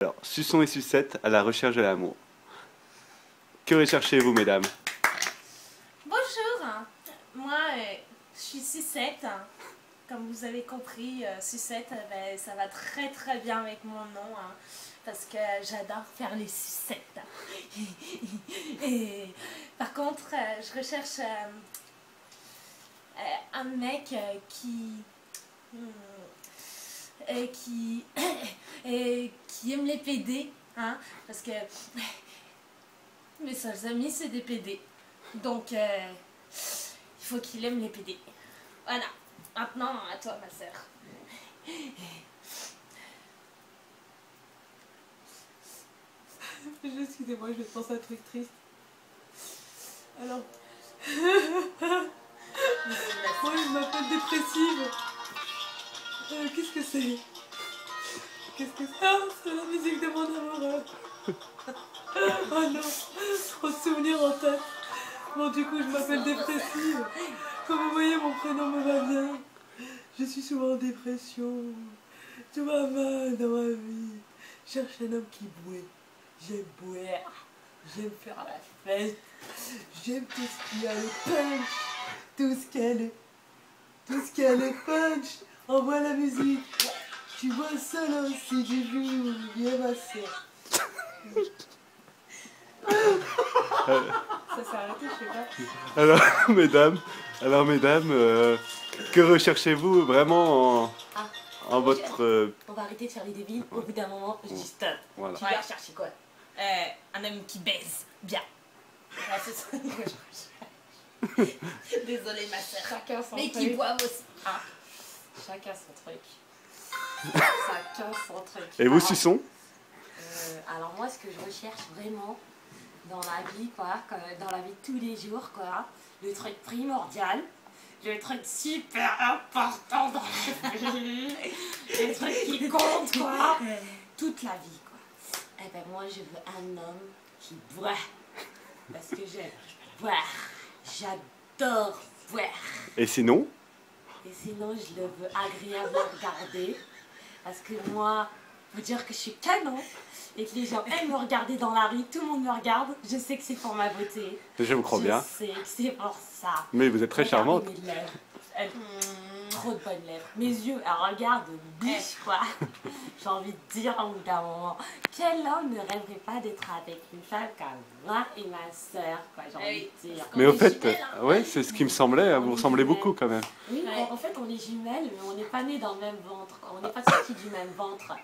Alors, Suçon et Sucette à la recherche de l'amour. Que recherchez-vous, mesdames? Bonjour, moi je suis Sucette. Comme vous avez compris, Sucette, ben, ça va très très bien avec mon nom, parce que j'adore faire les sucettes. Et, par contre, je recherche un mec qui aime les PD, parce que mes seuls amis c'est des PD. Donc, il faut qu'il aime les PD. Voilà. Maintenant, à toi, ma sœur. Excusez-moi, je vais te penser à un truc triste. Alors, moi je m'appelle dépressive. Qu'est-ce que c'est? Qu'est-ce que c'est? Ah, c'est la musique de mon amoureux. Oh non, trop de souvenirs en tête. Bon, du coup, je m'appelle dépressive. Comme vous voyez, mon prénom me va bien. Je suis souvent en dépression. Tout va mal dans ma vie. Je cherche un homme qui bouait. J'aime boire. J'aime faire la fête. J'aime tout ce qui a le punch. Tout ce qui a le punch. Envoie la musique. Tu vois solo si tu joues. Viens ma soeur. Ça s'est arrêté, je sais pas. Alors, mesdames, que recherchez-vous vraiment en votre... On va arrêter de faire les débiles. Au bout d'un moment, je dis stop. Voilà. Tu vas chercher quoi? Un homme qui baise bien. Ouais, c'est ça que je recherche. Désolée, ma sœur. Chacun son Mais truc. qui boive aussi. Chacun son truc. Chacun son truc. Et vous, Suçon? Alors moi, ce que je recherche vraiment dans la vie, quoi, dans la vie de tous les jours, quoi, le truc primordial, le truc super important dans la vie, le truc qui compte, quoi, toute la vie, quoi. Eh ben moi, je veux un homme qui boit, parce que j'aime boire, j'adore boire. Et sinon? Et sinon, je le veux agréable à regarder, parce que moi, vous dire que je suis canon et que les gens aiment me regarder dans la rue, tout le monde me regarde, je sais que c'est pour ma beauté. Je vous crois bien. Je sais que c'est pour ça. Mais vous êtes très Regardez charmante. mes lèvres. Trop de bonnes lèvres. Mes yeux, elle regarde, biche quoi. J'ai envie de dire au bout d'un moment, quel homme ne rêverait pas d'être avec une femme comme moi et ma soeur, quoi, j'ai envie de dire. Mais au fait, ouais, c'est ce qui me semblait, vous ressemblez beaucoup quand même. Oui, Ouais. en fait, on est jumelles, mais on n'est pas nés dans le même ventre, quoi. On n'est pas sortis du même ventre.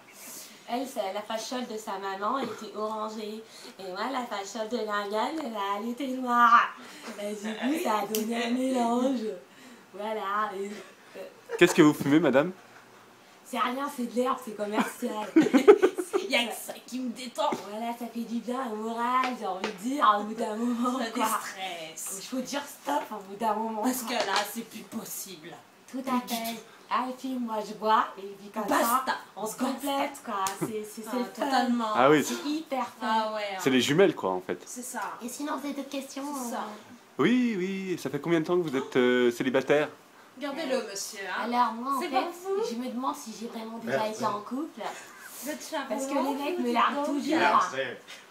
Elle, la fachole de sa maman était orangée. Et moi, la fachole de la mienne, elle était noire. Et du coup, ça a donné un mélange. Voilà. Qu'est-ce que vous fumez, madame? C'est rien, c'est de l'herbe, c'est commercial. Il y a que ça qui me détend. Voilà, ça fait du bien au moral, j'ai envie de dire, au bout d'un moment. Ça Quoi. déstresse. Il faut dire stop au bout d'un moment. Parce que là, c'est plus possible. Tout à fait. Ah, et puis moi je bois, et puis comme Basta. ça, on se complète, quoi. C'est le fun. Totalement. Ah oui, C'est hyper fun. Ah ouais. c'est les jumelles, quoi, en fait. C'est ça. Et sinon, vous avez d'autres questions? C'est ça. Oui, oui, ça fait combien de temps que vous êtes célibataire? Gardez-le, monsieur. Alors moi, en C'est fait, pour vous. je me demande si j'ai vraiment déjà été en couple. Vous êtes charmant. Parce que les mecs me larguent toujours.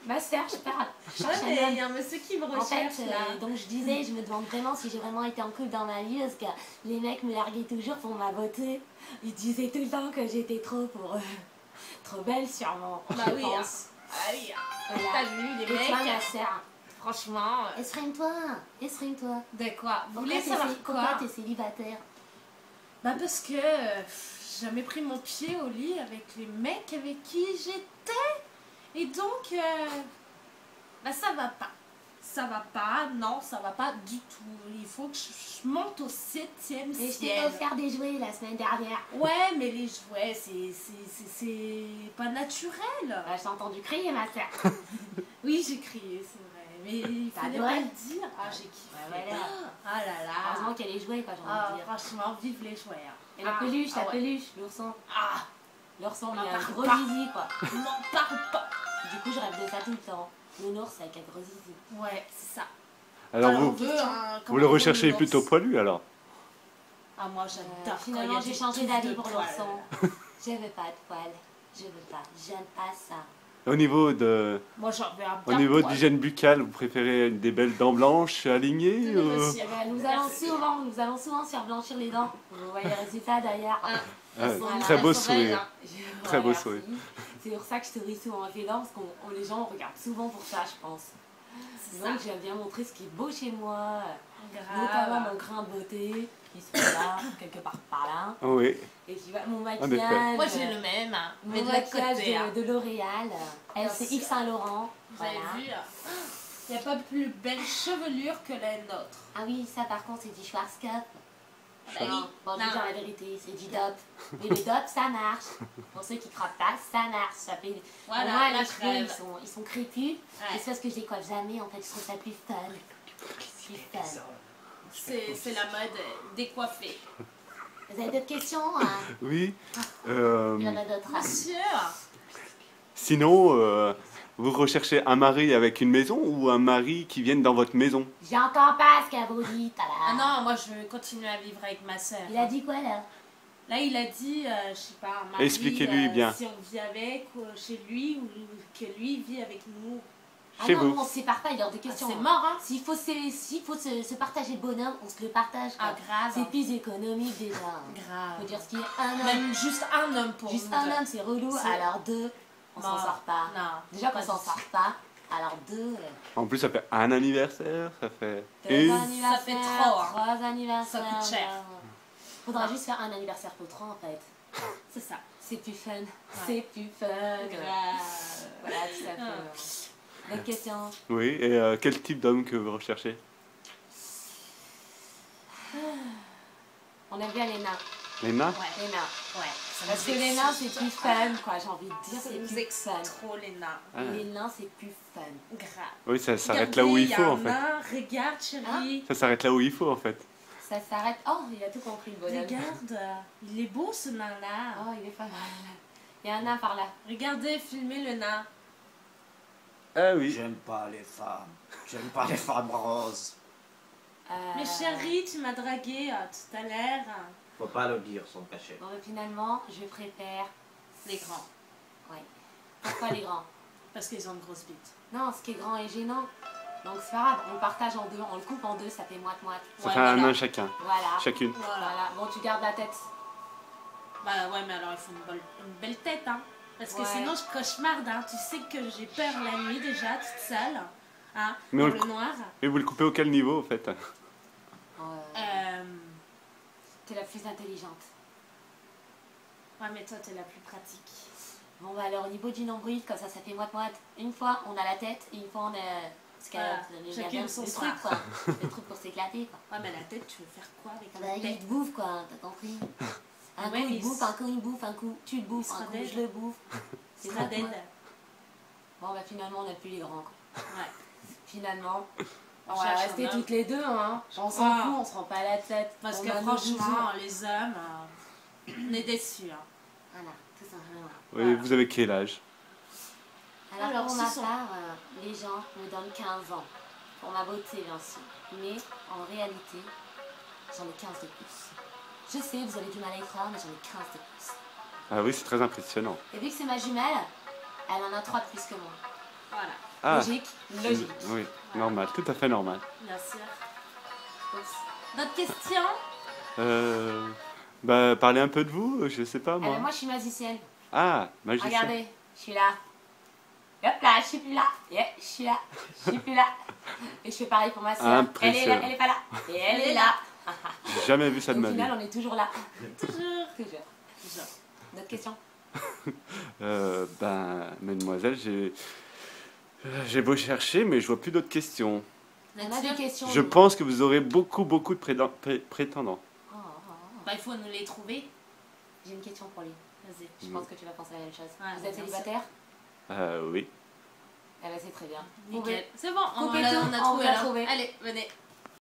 Ma soeur, je cherche un Il homme. y a un monsieur qui me En recherche fait, là. donc je disais, je me demande vraiment si j'ai vraiment été en couple dans ma vie, parce que les mecs me larguaient toujours pour ma beauté. Ils disaient tout le temps que j'étais trop pour eux. Trop belle sûrement. Bah je oui. pense. Ah oui. Voilà. T'as vu les Et toi, mecs? ma soeur, Franchement. exprime-toi, exprime-toi. De quoi? Vous Pourquoi voulez savoir pourquoi quoi? t'es célibataire? Bah parce que j'ai jamais pris mon pied au lit avec les mecs avec qui j'étais. Et donc, bah ça va pas. Ça va pas, non, ça va pas du tout. Il faut que je monte au 7e Mais je t'ai ciel. offert des jouets la semaine dernière. Ouais, mais les jouets, c'est pas naturel. Bah, j'ai entendu crier, ma soeur. Oui, j'ai crié, c'est vrai. Mais il T'as fallait adoré? pas le dire. Ah, j'ai kiffé. Ouais, voilà. Ah là là. Heureusement qu'elle est jouée, quoi, j'ai Ah, envie de dire. franchement, vive les jouets. Et la Ah, peluche, ah ouais. l'ourson. Ah, L'ourson, il On a en un parle gros pas. zizi, quoi. n'en parle pas. Du coup, je rêve de ça tout le temps. Nounours avec un gros zizi. Ouais, c'est ça. Alors on vous, veut un- vous comment le on veut recherchez l'ours. plutôt poilu, alors? Ah, moi j'adore. quand il y Finalement, a j'ai des changé touffes d'avis de pour poils. l'ourson. Je veux pas de poils. Je veux pas, j'aime pas ça. Au niveau de, Moi, j'en veux un au bien niveau poil. d'hygiène buccale, vous préférez des belles dents blanches alignées Tenez, monsieur. Eh ben, nous allons souvent se faire blanchir les dents. Vous voyez le résultat d'ailleurs. Ah. Ah, Voilà, très beau la forêt, sourire. là. Très beau Voilà, sourire. merci. C'est pour ça que je souris souvent avec les dents, parce que les gens regardent souvent pour ça, je pense. C'est Donc ça. j'aime bien montrer ce qui est beau chez moi, Grave. notamment mon grain de beauté, qui se fait là, quelque part par là, Oui. et qui va mon effet. maquillage. Moi, j'ai le même, hein, mais Mon de l'autre maquillage côté. hein. de L'Oréal. Elle, Bien c'est sûr. Yves Saint Laurent. Vous avez Voilà. vu il n'y a pas plus belle chevelure que la nôtre. Ah oui, ça par contre, c'est du Schwarzkopf. Bah oui. Non, bon, je vais Non. dire la vérité, c'est du DOP. Mais le DOP, ça marche. Pour ceux qui croient pas, ça marche. Ça fait... Voilà, Pour moi, la les cheveux, crève. ils sont crépus. Ouais. Et c'est parce que je les coiffe jamais, en fait, je trouve ça plus fun. Plus fun. C'est la mode décoiffée. Vous avez d'autres questions hein? Oui. Il y en a d'autres. Monsieur Sinon, vous recherchez un mari avec une maison ou un mari qui vienne dans votre maison? J'entends pas ce qu'elle vous dit, là. Ah non, moi je veux continuer à vivre avec ma soeur. Il a dit quoi, là? Là, il a dit, je sais pas, un mari, Expliquez-lui bien. si on vit avec, ou chez lui, ou que lui vit avec nous. Ah Chez non, vous. nous, on se sépare pas, il y a hors de Ah, question. c'est mort, hein. S'il faut, se partager le bonheur, on se le partage. Ah, quoi. grave. C'est plus économique déjà. Grave. Faut dire ce qu'il y a un homme. Même juste un homme pour Juste nous un deux. homme, c'est relou. C'est- Alors deux, on s'en Non, sort pas. Non. Déjà qu'on pas s'en du sort tout. pas. Alors deux, En plus, ça fait un anniversaire, ça fait deux une. anniversaires, Ça fait trop, hein. 3 anniversaires. Ça coûte cher. Faudra juste faire un anniversaire pour 3 en fait. C'est ça. C'est plus fun. C'est plus fun. Grave. Voilà, tout à fait. D'autres questions? Oui. Et quel type d'homme que vous recherchez? On aime bien les nains. Les nains? Ouais. Les nains. Ouais. Ça Parce nous que les nains, excite. c'est plus fun, quoi. J'ai envie de dire, Ça c'est nous plus excite fun. trop les nains. Ah. Les nains, c'est plus fun. Grave. Oui, ça s'arrête là où il faut en fait. Nain, regarde chérie. Ça s'arrête là où il faut en fait. Ça s'arrête. Oh, il a tout compris, le bonhomme. Regarde, il est beau ce nain là. Oh, il est pas mal. Il y a un nain par là. Regardez, filmez le nain. Ah oui. J'aime pas les femmes. J'aime pas les femmes roses. Mais chérie, tu m'as dragué tout à l'heure. Faut pas le dire sans cacher. Bon, mais finalement, je préfère. Les grands. Ouais. Pourquoi les grands? Parce qu'ils ont de grosses bites. Non, ce qui est grand est gênant. Donc c'est pas grave, on le partage en deux, on le coupe en deux, ça fait moite-moite. Ça Ouais, fait un voilà. nain chacun. Voilà. Chacune. Voilà. Voilà. Bon, tu gardes la tête. Bah ouais, mais alors il faut une belle tête, hein. Parce que Ouais. sinon je cauchemarde, hein. Tu sais que j'ai peur la nuit déjà, toute seule. Hein, Mais dans on le le noir. Et vous le coupez auquel niveau en fait? T'es la plus intelligente. Ouais, mais toi t'es la plus pratique. Bon, bah alors au niveau du nombril, comme ça fait moite-moite. Une fois, on a la tête, et une fois, on a. Parce que Voilà. il y a Chacune bien son le soir. truc, quoi. Le truc pour s'éclater, quoi. Ouais, mais la tête, tu veux faire quoi avec Bah, la il tête? te bouffe, quoi, t'as compris? Un Ouais, coup, mais il bouffe, un coup, il bouffe, un coup, tu le bouffes, il un sera coup, dead. je le bouffe. C'est la dead. Bon, bah finalement, on n'a plus les grands, quoi. Ouais. Finalement, On on va cherche rester un homme. toutes les deux, hein. On s'en Ah. fout, on se rend pas la tête. Parce On que a nos franchement, bisous. les hommes, on est déçus. Hein. Voilà, tout simplement. Oui, Voilà. vous avez quel âge? Alors, pour ce ma sont- part, les gens me donnent 15 ans. Pour ma beauté, bien sûr. Mais en réalité, j'en ai 15 de plus. Je sais, vous avez du mal à y croire, mais j'en ai 15 de plus. Ah oui, c'est très impressionnant. Et vu que c'est ma jumelle, elle en a 3 de plus que moi. Voilà, Ah, Logique, logique. oui, normal, tout à fait normal. bien sûr. Oups. D'autres questions? Bah, parlez un peu de vous, je sais pas Eh ben, moi. moi, je suis magicienne. Ah, magicien. Regardez, je suis là. Hop là, je suis plus là. Yeah, je suis là. Je suis plus là. Et je fais pareil pour ma soeur. Elle est là, Impressionnant. elle est pas là. Et elle est là. J'ai jamais vu ça de Au ma vie. final, on est toujours là. Toujours. Toujours. Toujours. D'autres questions? Ben, mademoiselle, j'ai beau chercher, mais je vois plus d'autres questions. On a des questions. Je nous. pense que vous aurez beaucoup de prétendants. Oh, oh, oh. Bah, il faut nous les trouver. J'ai une question pour lui. Vas-y. Je pense que tu vas penser à la même chose. Ouais, Vous êtes bien célibataire? Oui. Eh ben, c'est très bien. Nickel. C'est bon, on Coupez a tout, on a on trouvé l'a là. trouvé. Allez, venez.